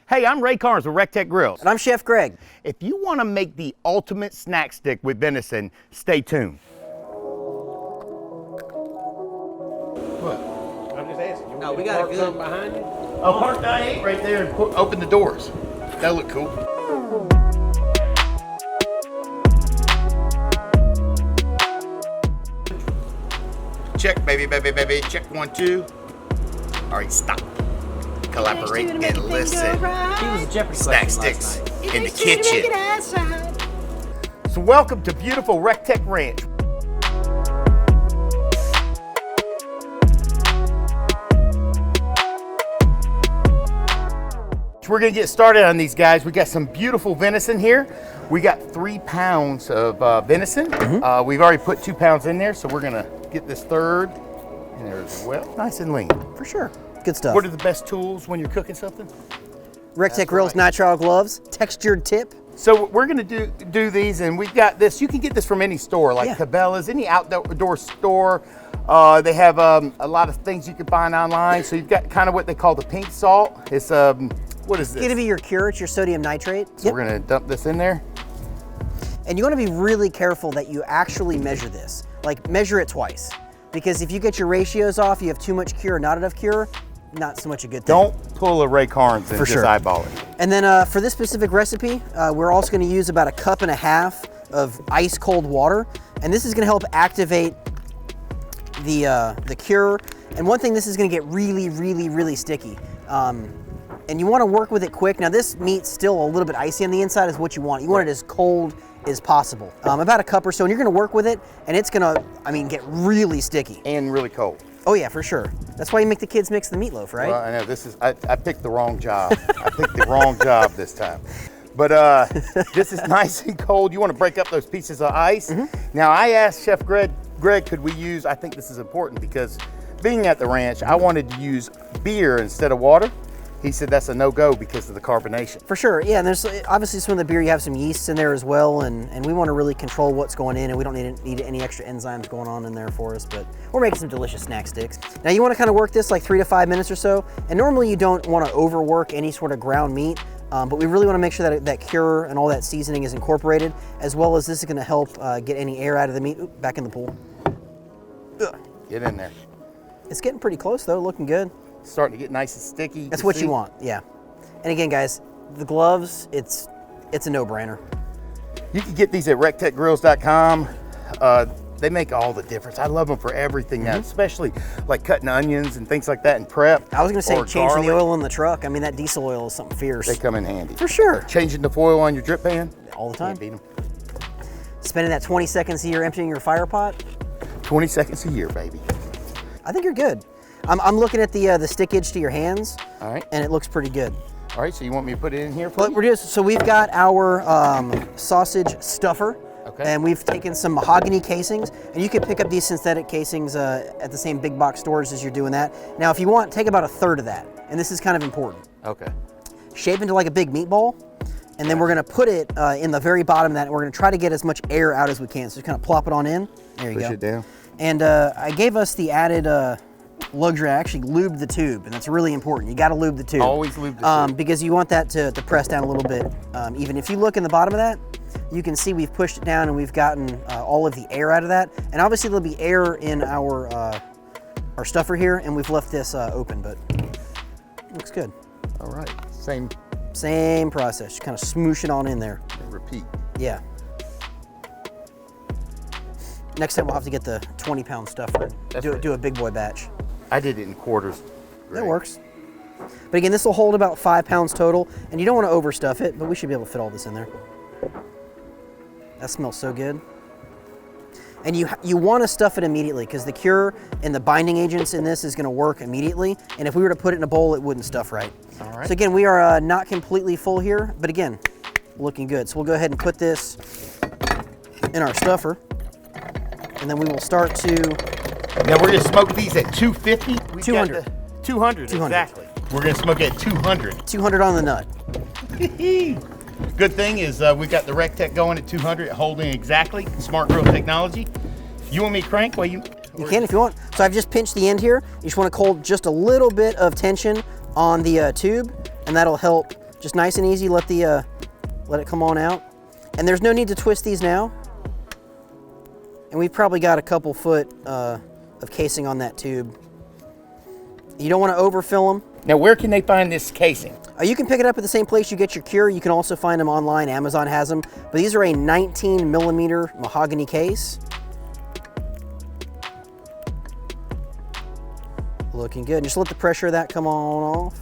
Hey, I'm Ray Carnes with RecTech Grills. And I'm Chef Greg. If you want to make the ultimate snack stick with venison, stay tuned. What? I'm just asking. You No, want we me to got a park good- something behind you? Oh, park the I-8 right there and open the doors. That'll look cool. Check, baby, baby, baby. Check 1, 2. All right, stop. Collaborate and listen. He was a Jeopardy Snack question sticks last night. in the kitchen. So welcome to beautiful RecTech Ranch. So we're gonna get started on these guys. We got some beautiful venison here. We got 3 pounds of venison. We've already put 2 pounds in there, so we're gonna get this third in there as well. Nice and lean. For sure. Good stuff. What are the best tools when you're cooking something? RecTech Grills nitrile gloves, textured tip. So we're gonna do these, and we've got this. You can get this from any store, like Cabela's, any outdoor store. They have a lot of things you can find online. So you've got kind of what they call the pink salt. It's what is this? It's gonna be your cure, it's your sodium nitrate. So we're gonna dump this in there. And you wanna be really careful that you actually measure this. Like measure it twice. Because if you get your ratios off, you have too much cure, not enough cure, not so much a good thing. Don't pull a Ray Carnes and just eyeball it. And then for this specific recipe, we're also gonna use about 1.5 cups of ice cold water. And this is gonna help activate the cure. And one thing, this is gonna get really, really, really sticky. And you wanna work with it quick. Now this meat's still a little bit icy on the inside is what you want. You want it as cold as possible. About 1 cup or so, and you're gonna work with it, and it's gonna, get really sticky. And really cold. Oh yeah, for sure. That's why you make the kids mix the meatloaf, right? Well, I know, I picked the wrong job. I picked the wrong job this time. But this is nice and cold. You wanna break up those pieces of ice. Now I asked Chef Greg, could we use, I think this is important because being at the ranch, I wanted to use beer instead of water. He said that's a no-go because of the carbonation. For sure, yeah, and there's obviously some of the beer, you have some yeasts in there as well, and we want to really control what's going in, and we don't need any extra enzymes going on in there for us, but we're making some delicious snack sticks. Now you want to kind of work this like 3 to 5 minutes or so, and normally you don't want to overwork any sort of ground meat, but we really want to make sure that that cure and all that seasoning is incorporated, as well as this is going to help get any air out of the meat. Oop, back in the pool. Ugh. Get in there. It's getting pretty close though, looking good. Starting to get nice and sticky. That's what you want, yeah. And again, guys, the gloves, it's a no-brainer. You can get these at rectechgrills.com. They make all the difference. I love them for everything now, especially like cutting onions and things like that in prep. I was gonna say changing garlic. the oil in the truck. That diesel oil is something fierce. They come in handy. For sure. Changing the foil on your drip pan. All the time. Can't beat 'em. Spending that 20 seconds a year emptying your fire pot. 20 seconds a year, baby. I think you're good. I'm looking at the stickage to your hands. All right. And it looks pretty good. All right, so you want me to put it in here for But you? so we've got our sausage stuffer. Okay. And we've taken some mahogany casings, and you can pick up these synthetic casings at the same big box stores as you're doing that. Now, if you want, take about 1/3 of that, and this is kind of important. Okay. Shape into like a big meatball, and then we're gonna put it in the very bottom of that, and we're gonna try to get as much air out as we can. So just kind of plop it on in. There you go. Push it down. And I gave us the added luxury. I actually lubed the tube, and that's really important. You gotta lube the tube. Always lube the tube. Because you want that to press down a little bit. Even if you look in the bottom of that, you can see we've pushed it down and we've gotten all of the air out of that. And obviously there'll be air in our stuffer here, and we've left this open, but it looks good. All right, Same process, just kind of smoosh it on in there. and repeat. Yeah. Next time we'll have to get the 20-pound stuffer. Do a big boy batch. I did it in quarters. That works. But again, this will hold about 5 pounds total, and you don't want to overstuff it, but we should be able to fit all this in there. That smells so good. And you want to stuff it immediately, because the cure and the binding agents in this is going to work immediately, and if we were to put it in a bowl, it wouldn't stuff right. All right. So again, we are not completely full here, but again, looking good. So we'll go ahead and put this in our stuffer, and then we will start to... Now we're gonna smoke these at 250? 200. 200, exactly. We're gonna smoke at 200. 200 on the nut. Good thing is we've got the RecTech going at 200, holding exactly, smart grill technology. You want me to crank while you... You can if you want. So I've just pinched the end here. You just want to hold just a little bit of tension on the tube, and that'll help just nice and easy. Let it come on out. And there's no need to twist these now. And we've probably got a couple foot of casing on that tube. You don't want to overfill them. Now, where can they find this casing? You can pick it up at the same place you get your cure. You can also find them online. Amazon has them. But these are a 19 millimeter mahogany case. Looking good. Just let the pressure of that come on off.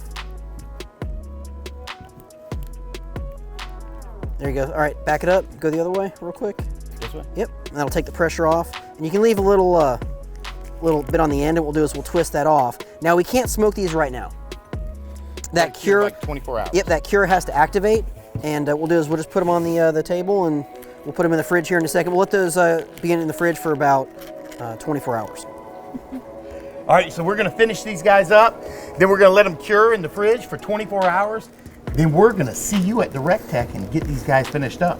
There you go. All right, back it up. Go the other way real quick. This way? Yep, and that'll take the pressure off. And you can leave a little bit on the end, and what we'll do is we'll twist that off. Now, we can't smoke these right now. That cure, like 24 hours. Yep, that cure has to activate, and what we'll do is we'll just put them on the table, and we'll put them in the fridge here in a second. We'll let those be in the fridge for about 24 hours. All right, so we're gonna finish these guys up. Then we're gonna let them cure in the fridge for 24 hours. Then we're gonna see you at the Rec Tech and get these guys finished up.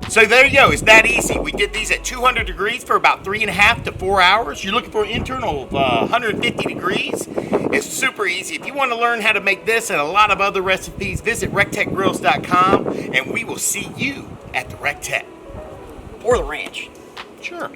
So there you go, it's that easy. We did these at 200 degrees for about 3.5 to 4 hours. You're looking for an internal of 150 degrees. It's super easy. If you want to learn how to make this and a lot of other recipes, visit rectechgrills.com and we will see you at the Rec Tech. Or the ranch. Sure.